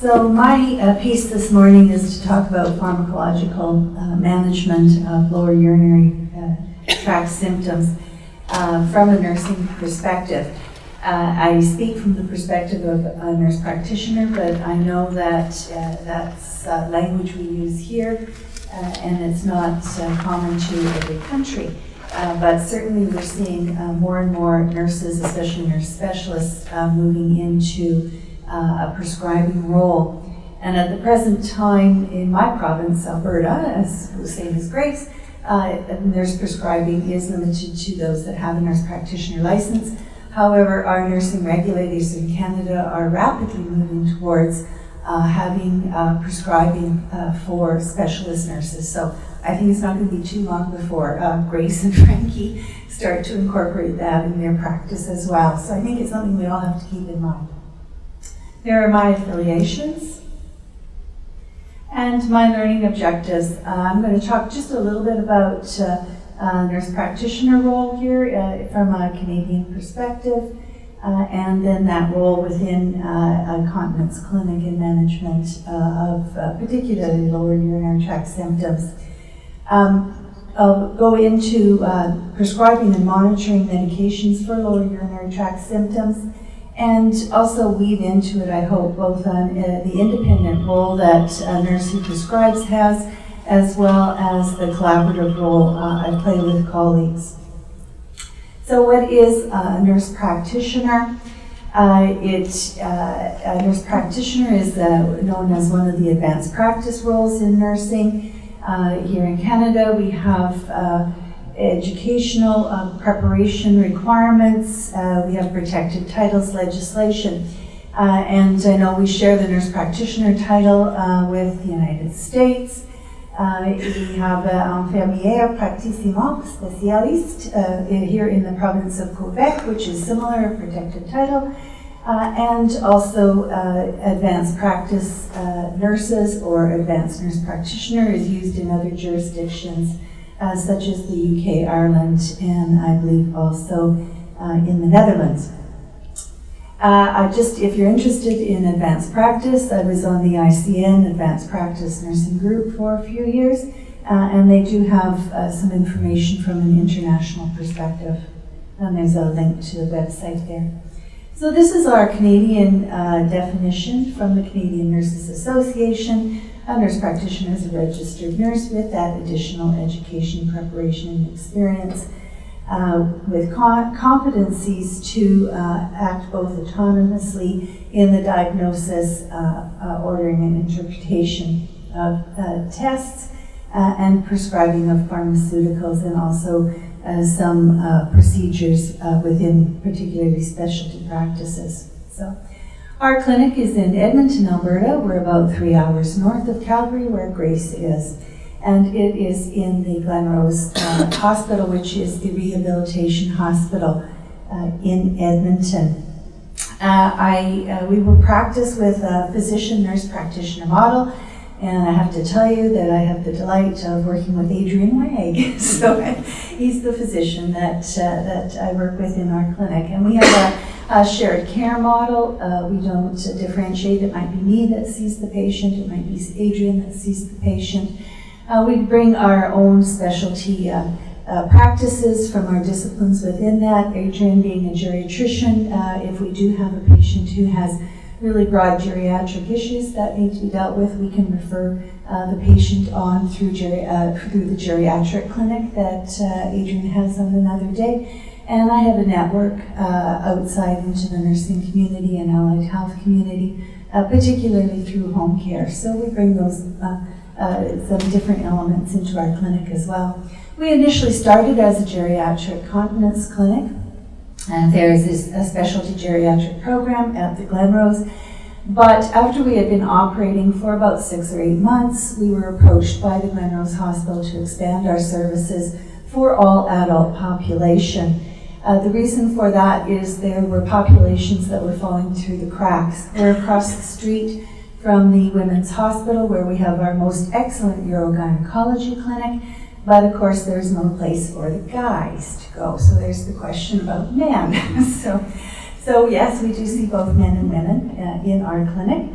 So my piece this morning is to talk about pharmacological management of lower urinary tract symptoms from a nursing perspective. I speak from the perspective of a nurse practitioner, but I know that that's language we use here, and it's not common to every country. But certainly we're seeing more and more nurses, especially nurse specialists, moving into a prescribing role. And at the present time in my province, Alberta, as the same as Grace, nurse prescribing is limited to those that have a nurse practitioner license. However, our nursing regulators in Canada are rapidly moving towards having prescribing for specialist nurses. So I think it's not going to be too long before Grace and Frankie start to incorporate that in their practice as well. So I think it's something we all have to keep in mind. There are my affiliations and my learning objectives. I'm going to talk just a little bit about nurse practitioner role here from a Canadian perspective, and then that role within a continence clinic and management of particularly lower urinary tract symptoms. I'll go into prescribing and monitoring medications for lower urinary tract symptoms, and also weave into it, I hope, both on the independent role that a nurse who prescribes has, as well as the collaborative role I play with colleagues. So what is a nurse practitioner? A nurse practitioner is known as one of the advanced practice roles in nursing. Here in Canada, we have educational preparation requirements. We have protected titles legislation. And I know we share the nurse practitioner title with the United States. We have infirmière praticien spécialiste here in the province of Quebec, which is similar, protected title, and also advanced practice nurses or advanced nurse practitioner is used in other jurisdictions such as the UK, Ireland, and I believe also in the Netherlands. If you're interested in advanced practice, I was on the ICN Advanced Practice Nursing Group for a few years, and they do have some information from an international perspective, and there's a link to the website there. So this is our Canadian definition from the Canadian Nurses Association. A nurse practitioner is a registered nurse with that additional education, preparation, and experience, with competencies to act both autonomously in the diagnosis, ordering and interpretation of tests, and prescribing of pharmaceuticals, and also some procedures within particularly specialty practices. So our clinic is in Edmonton, Alberta. We're about 3 hours north of Calgary, where Grace is. And it is in the Glenrose Hospital, which is the rehabilitation hospital in Edmonton. We will practice with a physician-nurse practitioner model, and I have to tell you that I have the delight of working with Adrian Wag. So he's the physician that I work with in our clinic. And we have a shared care model. We don't differentiate. It might be me that sees the patient. It might be Adrian that sees the patient. We bring our own specialty practices from our disciplines within that. Adrian being a geriatrician, if we do have a patient who has really broad geriatric issues that need to be dealt with, we can refer the patient on through the geriatric clinic that Adrian has on another day. And I have a network outside into the nursing community and allied health community, particularly through home care. So we bring those some different elements into our clinic as well. We initially started as a geriatric continence clinic, and there is a specialty geriatric program at the Glenrose. But after we had been operating for about 6 or 8 months, we were approached by the Glenrose Hospital to expand our services for all adult population. The reason for that is there were populations that were falling through the cracks. We're across the street from the Women's Hospital, where we have our most excellent urogynecology clinic, but of course there's no place for the guys to go. So there's the question about men. So yes, we do see both men and women in our clinic.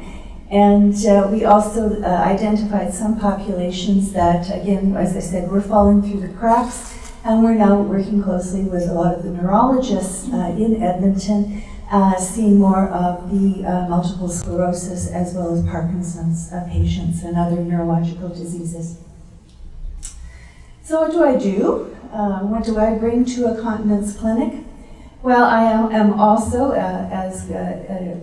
And we also identified some populations that, again, as I said, were falling through the cracks, and we're now working closely with a lot of the neurologists in Edmonton, seeing more of the multiple sclerosis as well as Parkinson's patients and other neurological diseases. So what do I do? What do I bring to a continence clinic? Well, I am also, as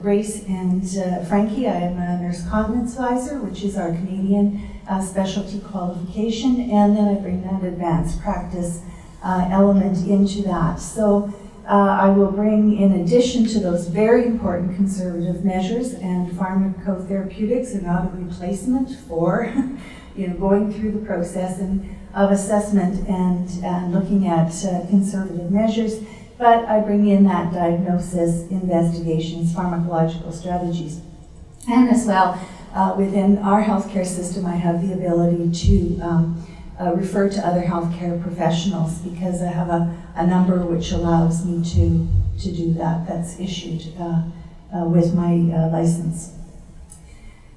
Grace and Frankie, I am a nurse continence advisor, which is our Canadian specialty qualification, and then I bring that advanced practice element into that. So I will bring, in addition to those very important conservative measures and pharmacotherapeutics and auto replacement for going through the process of assessment and looking at conservative measures, but I bring in that diagnosis, investigations, pharmacological strategies. And as well, within our healthcare system, I have the ability to refer to other healthcare professionals because I have a number which allows me to do that. That's issued with my license.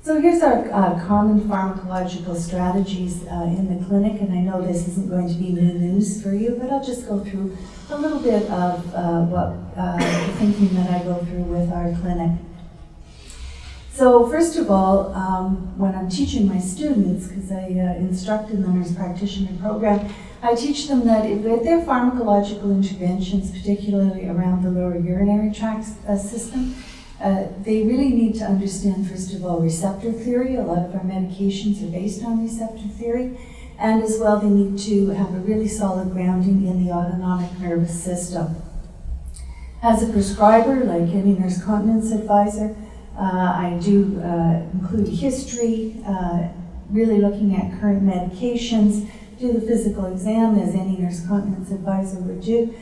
So here's our common pharmacological strategies in the clinic, and I know this isn't going to be new news for you, but I'll just go through a little bit of the thinking that I go through with our clinic. So first of all, when I'm teaching my students, because I instruct in the nurse practitioner program, I teach them that with their pharmacological interventions, particularly around the lower urinary tract system, they really need to understand, first of all, receptor theory. A lot of our medications are based on receptor theory. And as well, they need to have a really solid grounding in the autonomic nervous system. As a prescriber, like any nurse continence advisor, I do include history, really looking at current medications, do the physical exam as any nurse continence advisor would do,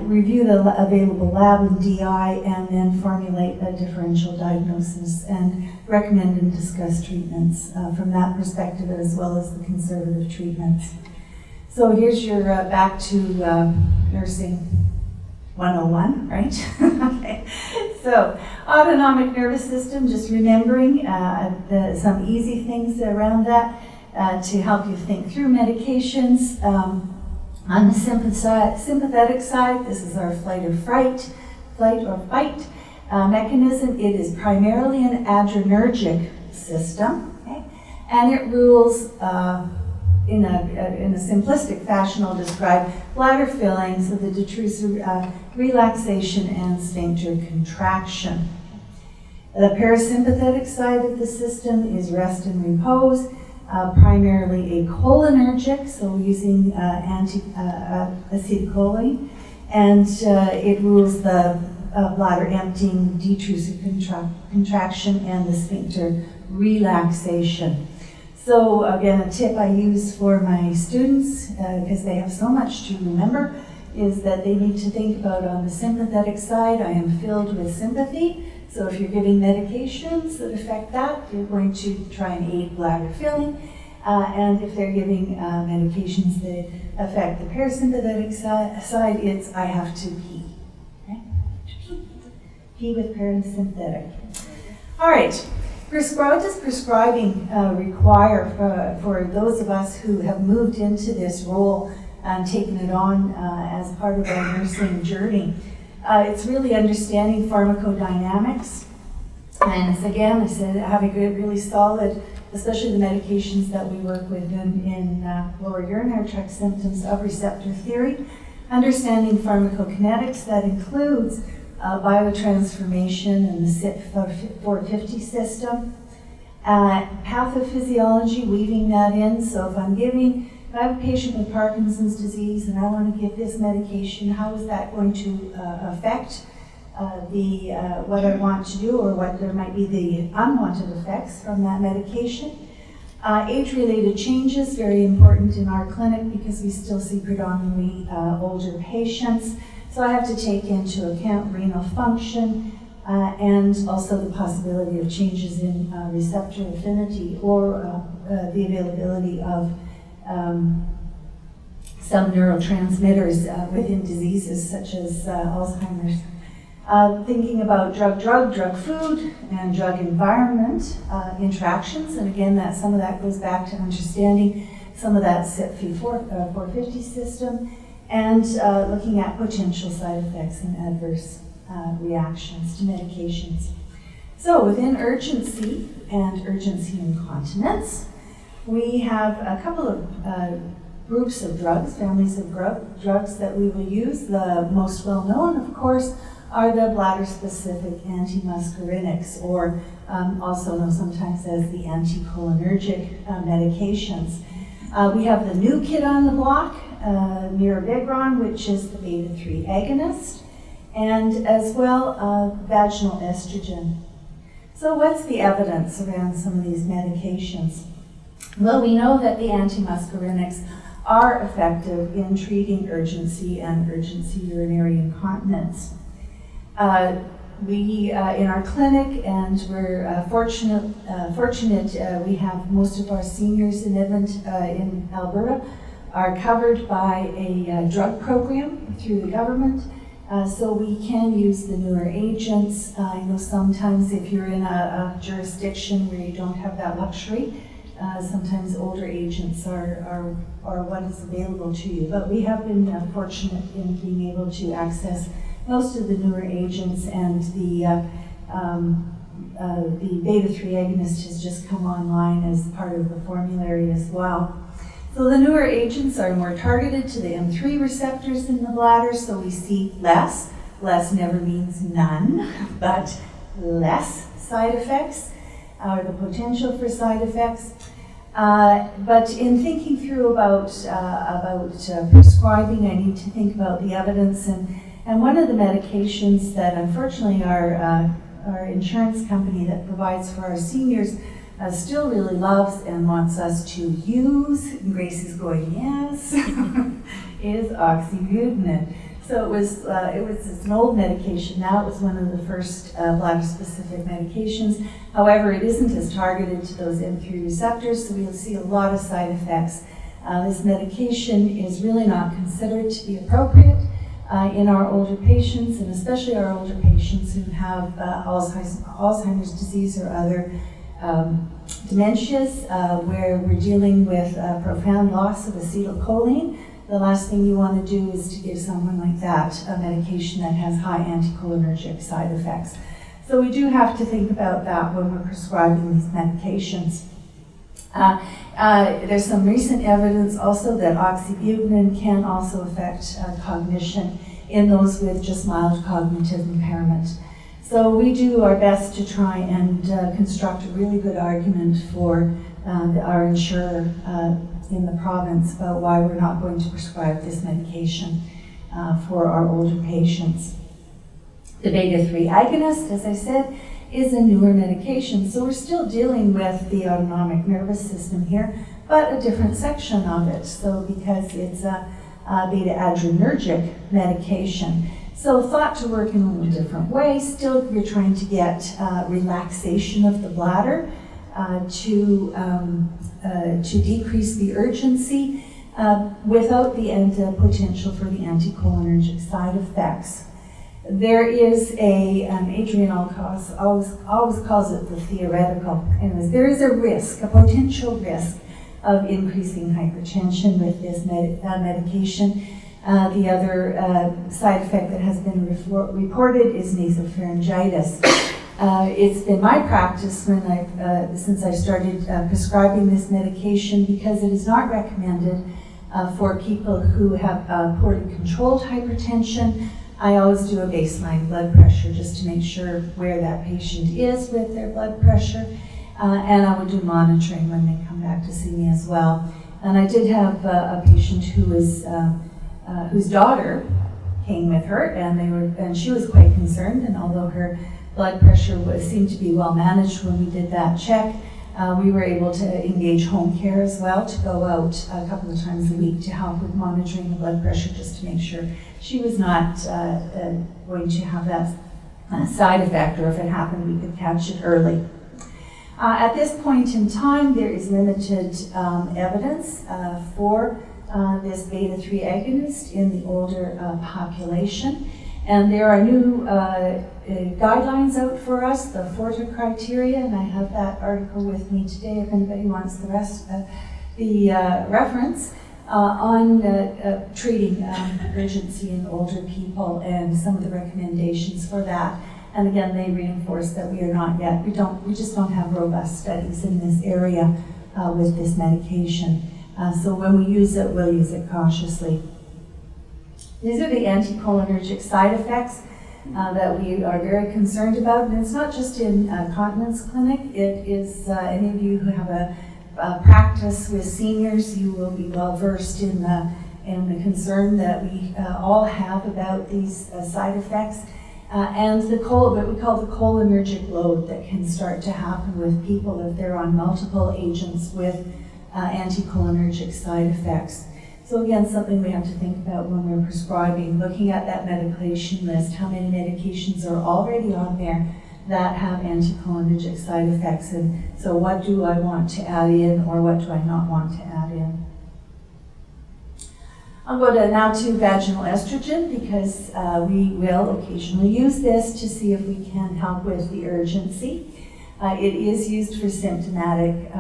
review the available lab and DI, and then formulate a differential diagnosis and recommend and discuss treatments from that perspective as well as the conservative treatments. So here's your back to nursing 101, right? Okay. So autonomic nervous system, just remembering some easy things around that to help you think through medications. On the sympathetic side, this is our flight or fight mechanism. It is primarily an adrenergic system, okay? And it rules in a simplistic fashion. I'll describe bladder filling, so the detrusor relaxation and sphincter contraction. The parasympathetic side of the system is rest and repose. Primarily a cholinergic, so using acetylcholine, and it rules the bladder emptying, detrusor contraction, and the sphincter relaxation. So again, a tip I use for my students, because they have so much to remember, is that they need to think about on the sympathetic side, I am filled with sympathy. So if you're giving medications that affect that, you're going to try and aid bladder filling. And if they're giving medications that affect the parasympathetic side, it's I have to pee. Okay? Pee with parasympathetic. All right. What does prescribing require for those of us who have moved into this role and taken it on as part of our nursing journey? It's really understanding pharmacodynamics. And it's, again, I said, having a really solid, especially the medications that we work with in lower urinary tract symptoms of receptor theory. Understanding pharmacokinetics, that includes biotransformation and the CYP450 system. Pathophysiology, weaving that in. So if I have a patient with Parkinson's disease and I want to give this medication, how is that going to affect what I want to do, or what there might be the unwanted effects from that medication? Age-related changes, very important in our clinic because we still see predominantly older patients. So I have to take into account renal function and also the possibility of changes in receptor affinity or the availability of some neurotransmitters within diseases such as Alzheimer's. Thinking about drug-food, and drug environment interactions, and again, some of that goes back to understanding some of that CYP450 system, and looking at potential side effects and adverse reactions to medications. So within urgency and urgency incontinence, we have a couple of groups of drugs, families of drugs that we will use. The most well-known, of course, are the bladder-specific antimuscarinics, or also known sometimes as the anticholinergic medications. We have the new kid on the block, mirabegron, which is the beta-3 agonist, and as well vaginal estrogen. So what's the evidence around some of these medications? Well, we know that the antimuscarinics are effective in treating urgency and urgency urinary incontinence. We, in our clinic, and we're fortunate, we have most of our seniors in in Alberta are covered by a drug program through the government, so we can use the newer agents. I know sometimes if you're in a jurisdiction where you don't have that luxury, sometimes older agents are what is available to you. But we have been fortunate in being able to access most of the newer agents, and the beta-3 agonist has just come online as part of the formulary as well. So the newer agents are more targeted to the M3 receptors in the bladder, so we see less. Less never means none, but less side effects, or the potential for side effects. But in thinking through about prescribing, I need to think about the evidence, and one of the medications that unfortunately our insurance company that provides for our seniors still really loves and wants us to use, and Grace is going, yes, is oxybutynin. So it's an old medication now. It was one of the first bladder-specific medications. However, it isn't as targeted to those M3 receptors, so we'll see a lot of side effects. This medication is really not considered to be appropriate in our older patients, and especially our older patients who have Alzheimer's disease or other dementias, where we're dealing with profound loss of acetylcholine. The last thing you want to do is to give someone like that a medication that has high anticholinergic side effects. So we do have to think about that when we're prescribing these medications. There's some recent evidence also that oxybutynin can also affect cognition in those with just mild cognitive impairment. So we do our best to try and construct a really good argument for our insurer in the province about why we're not going to prescribe this medication for our older patients. The beta-3 agonist, as I said, is a newer medication, so we're still dealing with the autonomic nervous system here, but a different section of it. So because it's a beta-adrenergic medication, so thought to work in a little different way. Still, we're trying to get relaxation of the bladder to decrease the urgency without the potential for the anticholinergic side effects. There is Adrian always calls it the theoretical. Anyways, there is a risk, a potential risk of increasing hypertension with this medication. The other side effect that has been reported is nasopharyngitis. It's been my practice since I started prescribing this medication, because it is not recommended for people who have poorly controlled hypertension. I always do a baseline blood pressure just to make sure where that patient is with their blood pressure, and I will do monitoring when they come back to see me as well. And I did have a patient who was whose daughter came with her, and she was quite concerned. And although her blood pressure seemed to be well managed when we did that check, we were able to engage home care as well, to go out a couple of times a week to help with monitoring the blood pressure, just to make sure she was not going to have that side effect, or if it happened, we could catch it early. At this point in time, there is limited evidence for this beta-3 agonist in the older population. And there are new guidelines out for us, the FORTA criteria, and I have that article with me today if anybody wants the reference on treating urgency in older people and some of the recommendations for that. And again, they reinforce that we are not yet, we just don't have robust studies in this area with this medication. So when we use it, we'll use it cautiously. These are the anticholinergic side effects that we are very concerned about. And it's not just in continence clinic. It is, any of you who have a practice with seniors, you will be well versed in the concern that we all have about these side effects. And what we call the cholinergic load that can start to happen with people if they're on multiple agents with anticholinergic side effects. So again, something we have to think about when we're prescribing, looking at that medication list, how many medications are already on there that have anticholinergic side effects, and so what do I want to add in or what do I not want to add in. I'll go now to vaginal estrogen because we will occasionally use this to see if we can help with the urgency. It is used for symptomatic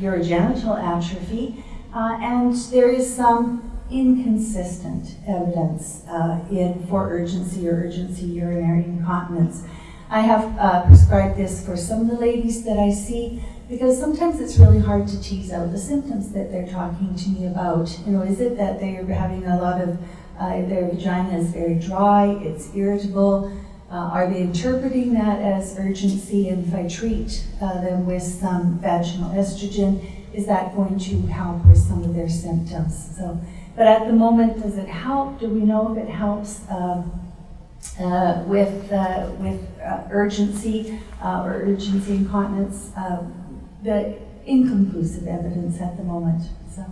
urogenital atrophy. And there is some inconsistent evidence for urgency or urgency urinary incontinence. I have prescribed this for some of the ladies that I see because sometimes it's really hard to tease out the symptoms that they're talking to me about. You know, is it that they're having a lot of, their vagina is very dry, it's irritable? Are they interpreting that as urgency? And if I treat them with some vaginal estrogen, is that going to help with some of their symptoms? So, but at the moment, does it help? Do we know if it helps with urgency or urgency incontinence? The inconclusive evidence at the moment. So,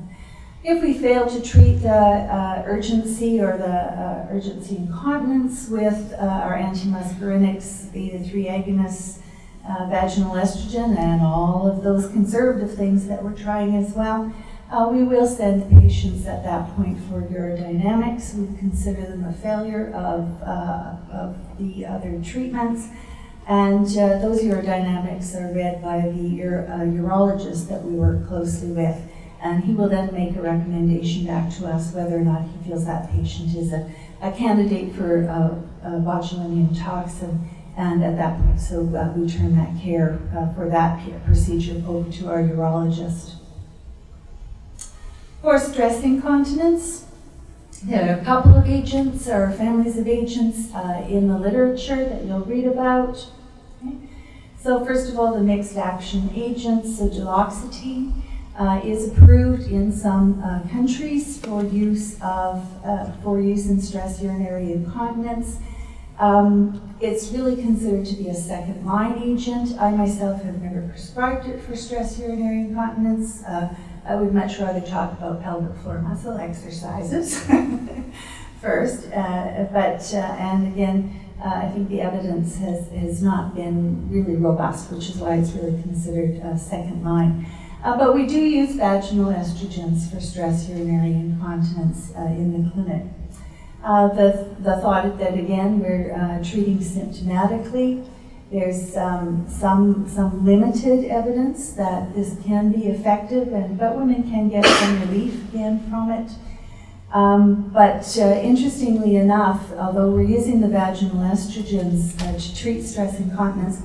if we fail to treat the urgency or the urgency incontinence with our antimuscarinics, beta-3 agonists, vaginal estrogen, and all of those conservative things that we're trying as well, we will send patients at that point for urodynamics. We consider them a failure of the other treatments. And those urodynamics are read by the urologist that we work closely with. And he will then make a recommendation back to us whether or not he feels that patient is a candidate for botulinum toxin. And at that point, so we turn that care for that procedure over to our urologist. For stress incontinence, there are a couple of agents or families of agents in the literature that you'll read about. Okay. So first of all, the mixed action agents, so duloxetine is approved in some countries for use in stress urinary incontinence. It's really considered to be a second-line agent. I myself have never prescribed it for stress urinary incontinence. I would much rather talk about pelvic floor muscle exercises first. And again, I think the evidence has not been really robust, which is why it's really considered second line. But we do use vaginal estrogens for stress urinary incontinence in the clinic. The thought that, again, we're treating symptomatically. There's some limited evidence that this can be effective, but women can get some relief again from it. But interestingly enough, although we're using the vaginal estrogens to treat stress incontinence,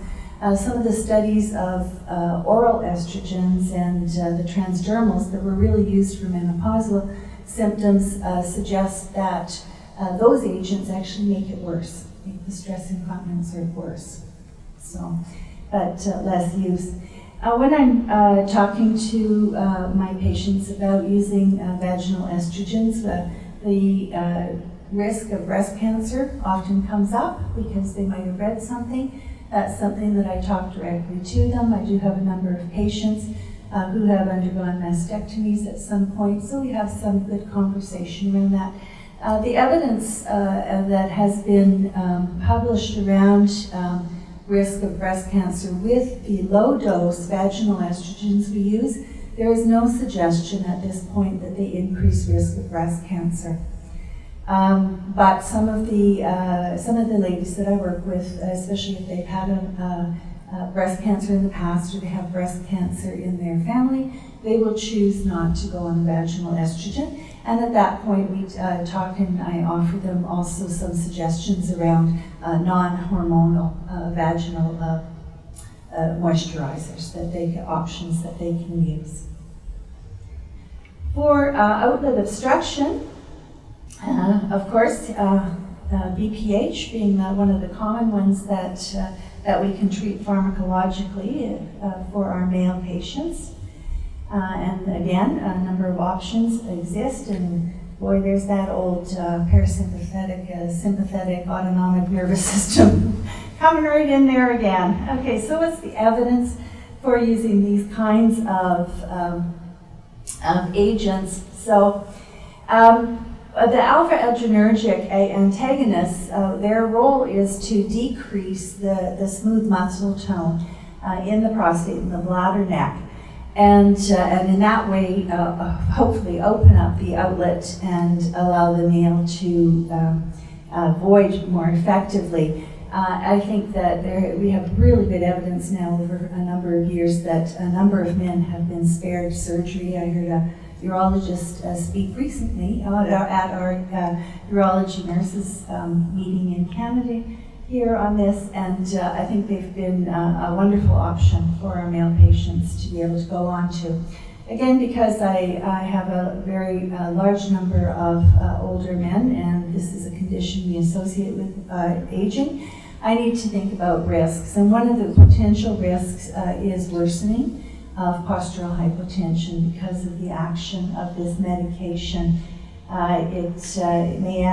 some of the studies of oral estrogens and the transdermals that were really used for menopausal symptoms suggest that those agents actually make it worse, make the stress incontinence worse. So, but less use. When I'm talking to my patients about using vaginal estrogens, the risk of breast cancer often comes up because they might have read something. That's something that I talk directly to them. I do have a number of patients who have undergone mastectomies at some point, so we have some good conversation around that. The evidence that has been published around risk of breast cancer with the low-dose vaginal estrogens we use, there is no suggestion at this point that they increase risk of breast cancer. But some of the ladies that I work with, especially if they've had breast cancer in the past or they have breast cancer in their family, they will choose not to go on vaginal estrogen. And at that point, we talk and I offer them also some suggestions around non-hormonal vaginal moisturizers, options that they can use. For outlet obstruction, of course, BPH being one of the common ones that we can treat pharmacologically for our male patients. And again, a number of options exist, and boy, there's that old parasympathetic, sympathetic, autonomic nervous system coming right in there again. Okay, so what's the evidence for using these kinds of agents? So the alpha-adrenergic antagonists, their role is to decrease the smooth muscle tone in the prostate and the bladder neck. And in that way, hopefully open up the outlet and allow the male to void more effectively. I think that we have really good evidence now over a number of years that a number of men have been spared surgery. I heard a urologist speak recently at our urology nurses meeting in Canada here on this, and I think they've been a wonderful option for our male patients to be able to go on to. Again, because I have a very large number of older men, and this is a condition we associate with aging, I need to think about risks. And one of the potential risks is worsening of postural hypotension because of the action of this medication. It may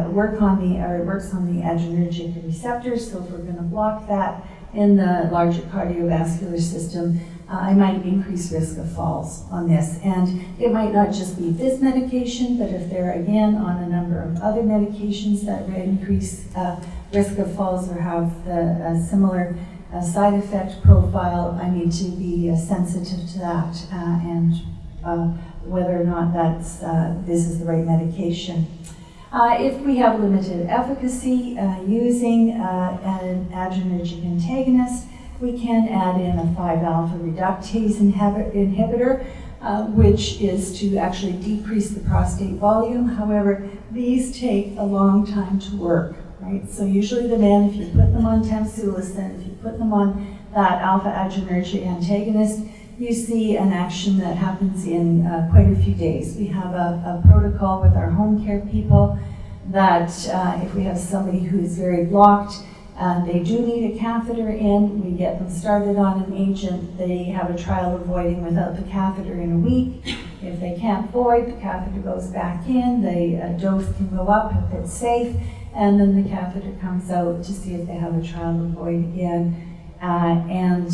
works on the adrenergic receptors, so if we're going to block that in the larger cardiovascular system, I might increase risk of falls on this. And it might not just be this medication, but if they're again on a number of other medications that increase risk of falls or have the similar side effect profile, I need to be sensitive to that and whether or not this is the right medication. If we have limited efficacy using an adrenergic antagonist, we can add in a 5-alpha reductase inhibitor, which is to actually decrease the prostate volume. However, these take a long time to work, right? So usually the men, if you put them on tamsulicin, if you put them on that alpha adrenergic antagonist, you see an action that happens in quite a few days. We have a protocol with our home care people that if we have somebody who's very blocked, they do need a catheter in, we get them started on an agent, they have a trial of voiding without the catheter in a week. If they can't void, the catheter goes back in, the dose can go up if it's safe, and then the catheter comes out to see if they have a trial of void again. And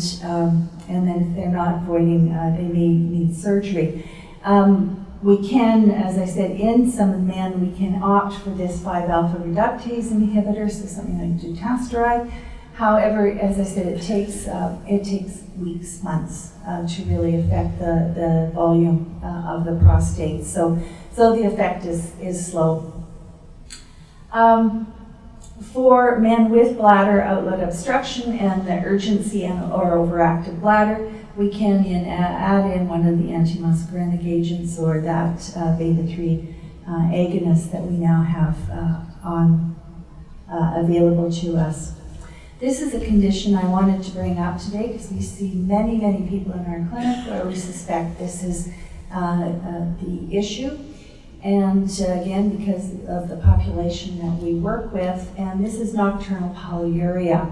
then if they're not voiding, they may need surgery. We can, as I said, in some men, we can opt for this 5-alpha reductase inhibitor, so something like dutasteride. However, as I said, it takes weeks, months to really affect the volume of the prostate. So the effect is slow. For men with bladder outlet obstruction and the urgency or overactive bladder, we can add in one of the antimuscarinic agents or that beta-3 agonist that we now have available to us. This is a condition I wanted to bring up today because we see many, many people in our clinic where we suspect this is the issue. And again, because of the population that we work with, and this is nocturnal polyuria.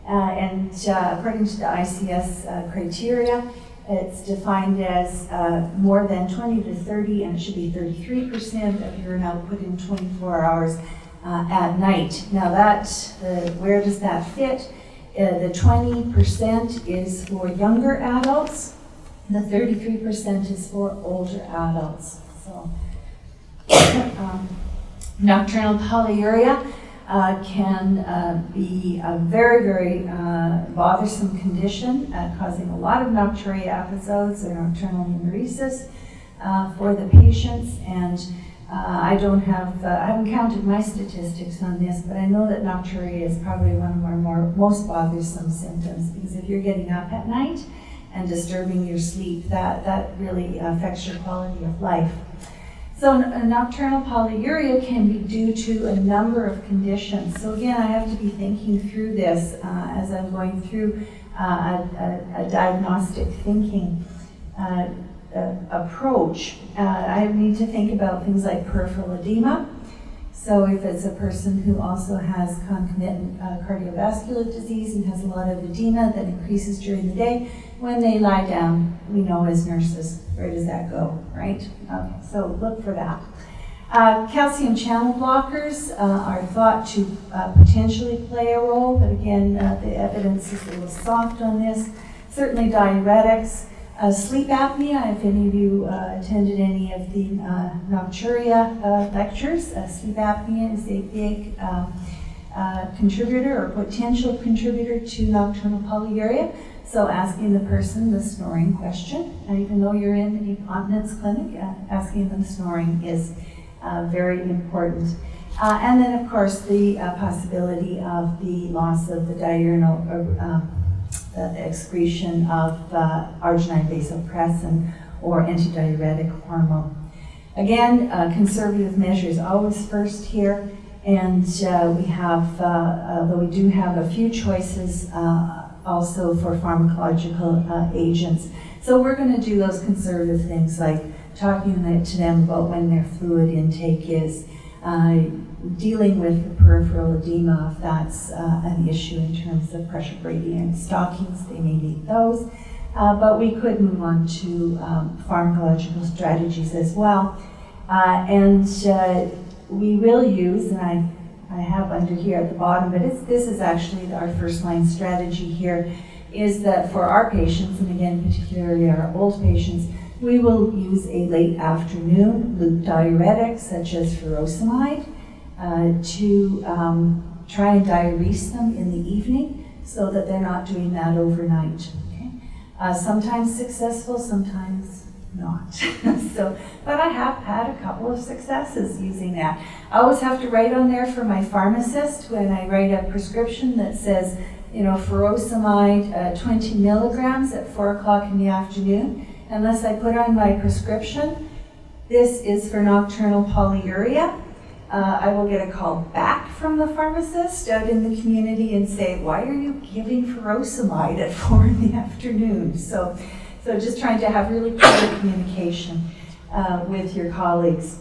And according to the ICS criteria, it's defined as more than 20 to 30, and it should be 33% of urine output in 24 hours at night. Now where does that fit? The 20% is for younger adults, the 33% is for older adults. So. Nocturnal polyuria can be a very, very bothersome condition, causing a lot of nocturia episodes or nocturnal enuresis for the patients. And I haven't counted my statistics on this, but I know that nocturia is probably one of our most bothersome symptoms, because if you're getting up at night and disturbing your sleep, that really affects your quality of life. So nocturnal polyuria can be due to a number of conditions. So again, I have to be thinking through this as I'm going through a diagnostic thinking approach. I need to think about things like peripheral edema. So if it's a person who also has concomitant cardiovascular disease and has a lot of edema that increases during the day, when they lie down, we know as nurses, where does that go, right? Okay, so look for that. Calcium channel blockers are thought to potentially play a role, but again, the evidence is a little soft on this. Certainly diuretics. Sleep apnea, if any of you attended any of the nocturia lectures, sleep apnea is a big contributor or potential contributor to nocturnal polyuria. So asking the person the snoring question, and even though you're in an incontinence clinic, asking them snoring is very important. And then of course the possibility of the loss of the diurnal excretion of arginine vasopressin or antidiuretic hormone. Again, conservative measures always first here, and we have, though we do have a few choices also for pharmacological agents. So we're going to do those conservative things like talking to them about when their fluid intake is, dealing with the peripheral edema if that's an issue in terms of pressure gradient stockings, they may need those. But we could move on to pharmacological strategies as well. And we will use, and I have under here at the bottom, but this is actually our first line strategy here, is that for our patients, and again particularly our old patients, we will use a late afternoon loop diuretic such as furosemide to try and diurese them in the evening so that they're not doing that overnight. Okay? Sometimes successful, sometimes not. But I have had a couple of successes using that. I always have to write on there for my pharmacist when I write a prescription that says, furosemide 20 milligrams at 4 o'clock in the afternoon. Unless I put on my prescription, this is for nocturnal polyuria. I will get a call back from the pharmacist out in the community and say, why are you giving furosemide at 4 in the afternoon? So just trying to have really clear communication with your colleagues.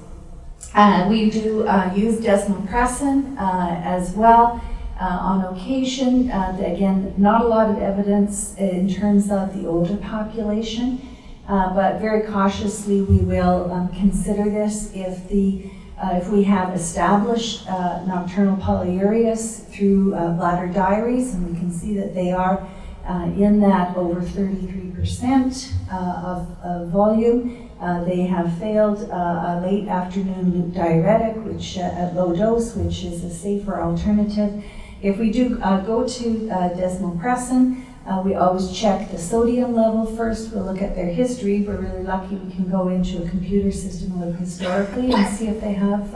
We do use desmopressin as well on occasion. Again, not a lot of evidence in terms of the older population, but very cautiously we will consider this if we have established nocturnal polyurias through bladder diaries, and we can see that they are in that over 33% of volume. They have failed a late afternoon loop diuretic, which at low dose, which is a safer alternative. If we do go to desmopressin, we always check the sodium level first. We'll look at their history. We're really lucky we can go into a computer system and look historically and see if they have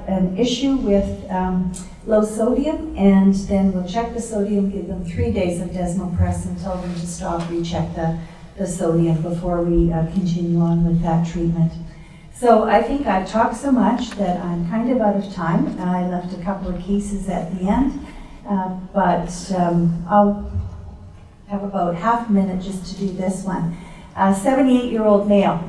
an issue with low sodium, and then we'll check the sodium, give them 3 days of desmopressin, tell them to stop, recheck the sodium before we continue on with that treatment. So I think I've talked so much that I'm kind of out of time. I left a couple of cases at the end. But I'll have about half a minute just to do this one. 78-year-old male,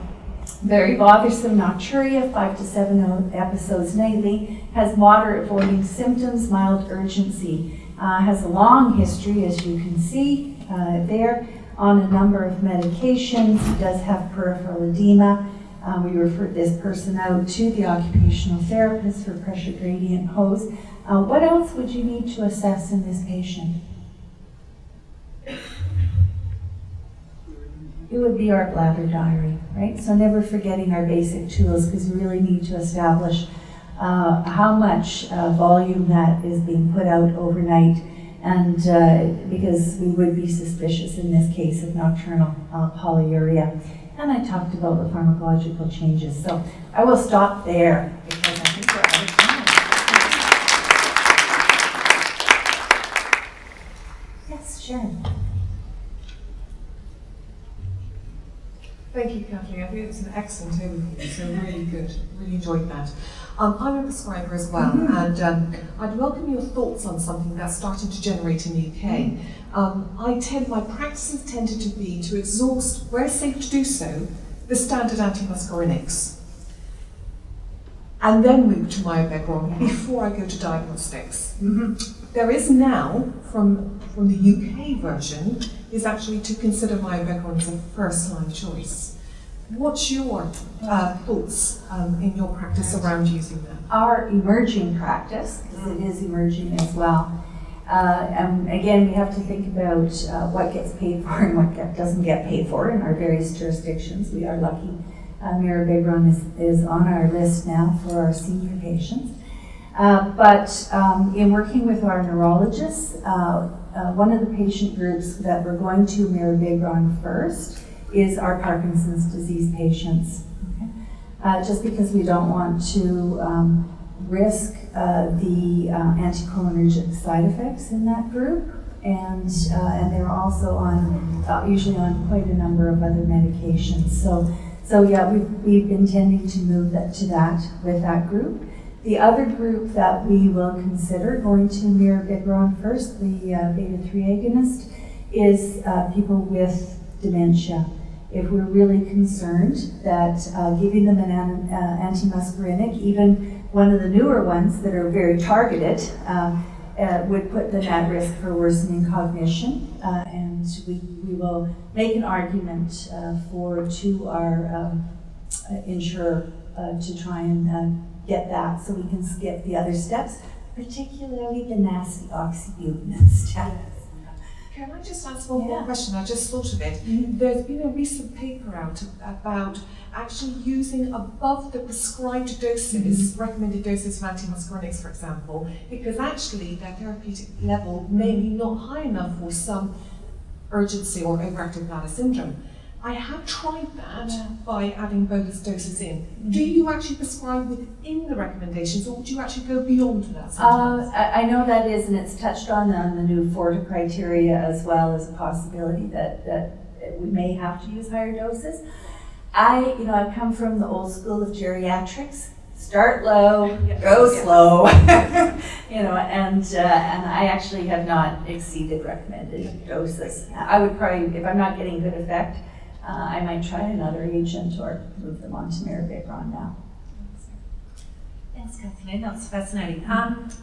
very bothersome nocturia, 5 to 7 episodes nightly, has moderate voiding symptoms, mild urgency, has a long history, as you can see there, on a number of medications, does have peripheral edema. We referred this person out to the occupational therapist for pressure gradient hose. What else would you need to assess in this patient? It would be our bladder diary, right? So never forgetting our basic tools, because we really need to establish how much volume that is being put out overnight, and because we would be suspicious in this case of nocturnal polyuria. and I talked about the pharmacological changes. So I will stop there because I think we're out of time. Yes, Sharon. Thank you, Kathleen. I think it was an excellent overview, so really good. Really enjoyed that. I'm a prescriber as well, and I'd welcome your thoughts on something that's starting to generate in the UK. My practices tended to be to exhaust, where safe to do so, the standard antimuscarinics, and then move to myopegron before I go to diagnostics. There is now, from the UK version, is actually to consider myopegron as a first-line choice. What's your thoughts in your practice around using that? Our emerging practice, because it is emerging as well, and again, we have to think about what gets paid for and what doesn't get paid for in our various jurisdictions. We are lucky. Mirabegron is on our list now for our senior patients. But in working with our neurologists, one of the patient groups that we're going to mirabegron first is our Parkinson's disease patients. Okay? Just because we don't want to risk the anticholinergic side effects in that group, and they're also on usually on quite a number of other medications. So yeah, we've been tending to move to that with that group. The other group that we will consider going to mirabegron first, the beta-3 agonist, is people with dementia. If we're really concerned that giving them an antimuscarinic, even one of the newer ones that are very targeted, would put them at risk for worsening cognition, and we will make an argument to our insurer to try and get that so we can skip the other steps, particularly the nasty oxybutynin steps. Can I just ask one more question? I just thought of it. There's been a recent paper out about actually using above the prescribed doses, recommended doses of antimuscarinics, for example, because actually their therapeutic level may be not high enough for some urgency or overactive bladder syndrome. I have tried that by adding bolus doses in. Do you actually prescribe within the recommendations, or would you actually go beyond that sometimes? I know that is, and it's touched on the new FORTA criteria as well as a possibility that we may have to use higher doses. I've come from the old school of geriatrics. Start low, go slow, and I actually have not exceeded recommended doses. I would probably, if I'm not getting good effect, I might try another agent or move them on to mirabegron now. Thanks, Kathleen. That's fascinating.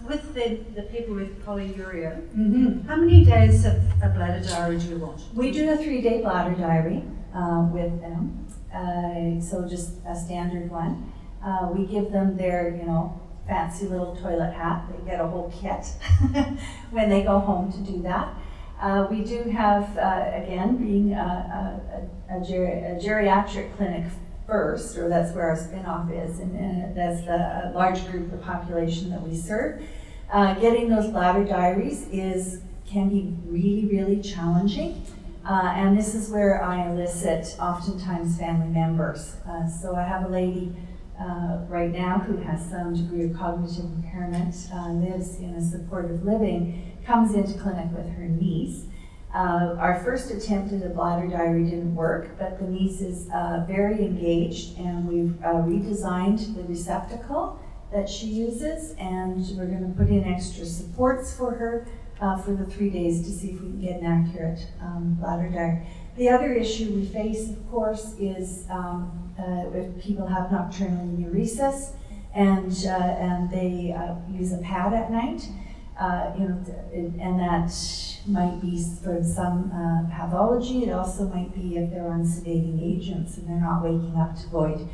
With the people with polyuria, how many days of a bladder diary do you want? We do a 3-day bladder diary with them, so just a standard one. We give them their, fancy little toilet hat. They get a whole kit when they go home to do that. We do have, again, being a geriatric clinic first, or that's where our spin-off is, and that's the large group of the population that we serve. Getting those bladder diaries can be really, really challenging, and this is where I elicit oftentimes family members. So I have a lady right now who has some degree of cognitive impairment, lives in a supportive living, comes into clinic with her niece. Our first attempt at a bladder diary didn't work, but the niece is very engaged, and we've redesigned the receptacle that she uses, and we're going to put in extra supports for her for the 3 days to see if we can get an accurate bladder diary. The other issue we face, of course, is if people have nocturnal enuresis and they use a pad at night. And that might be for some pathology. It also might be if they're on sedating agents and they're not waking up to void.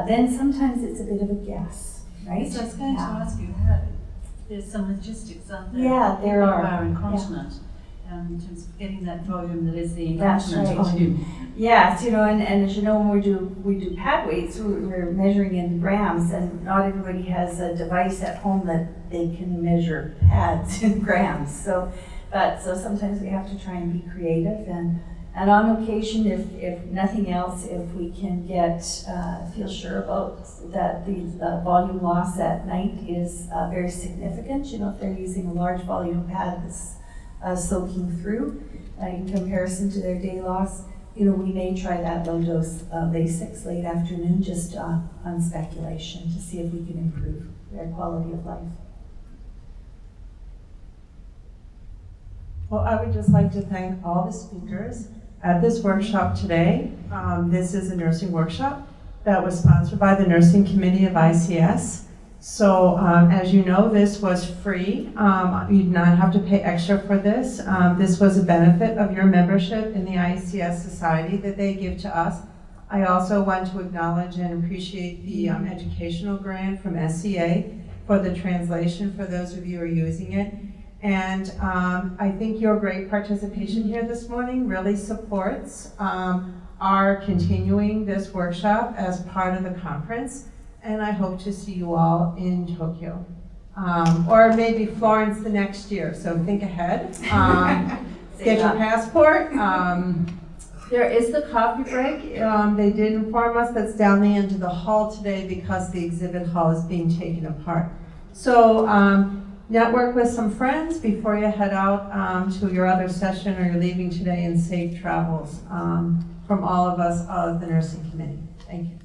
Then sometimes it's a bit of a guess, right? So I was going to ask you, there's some logistics, aren't there? Yeah, there are. Our incontinent, in terms of getting that volume that is the incontinent volume. Yes, and as you know, when we do pad weights, we're measuring in grams, and not everybody has a device at home that they can measure pads in grams. So sometimes we have to try and be creative, and And on occasion, if nothing else, if we can feel sure about that the volume loss at night is very significant, if they're using a large volume pad that's soaking through in comparison to their day loss, we may try that low dose Lasix late afternoon just on speculation to see if we can improve their quality of life. Well, I would just like to thank all the speakers at this workshop today. This is a nursing workshop that was sponsored by the Nursing Committee of ICS. So as you know, this was free. You did not have to pay extra for this. This was a benefit of your membership in the ICS Society that they give to us. I also want to acknowledge and appreciate the educational grant from SCA for the translation for those of you who are using it. And I think your great participation here this morning really supports our continuing this workshop as part of the conference. And I hope to see you all in Tokyo. Or maybe Florence the next year, so think ahead. Get your passport. There is the coffee break. They did inform us that's down the end of the hall today because the exhibit hall is being taken apart. So network with some friends before you head out to your other session or you're leaving today, and safe travels from all of us of the Nursing Committee. Thank you.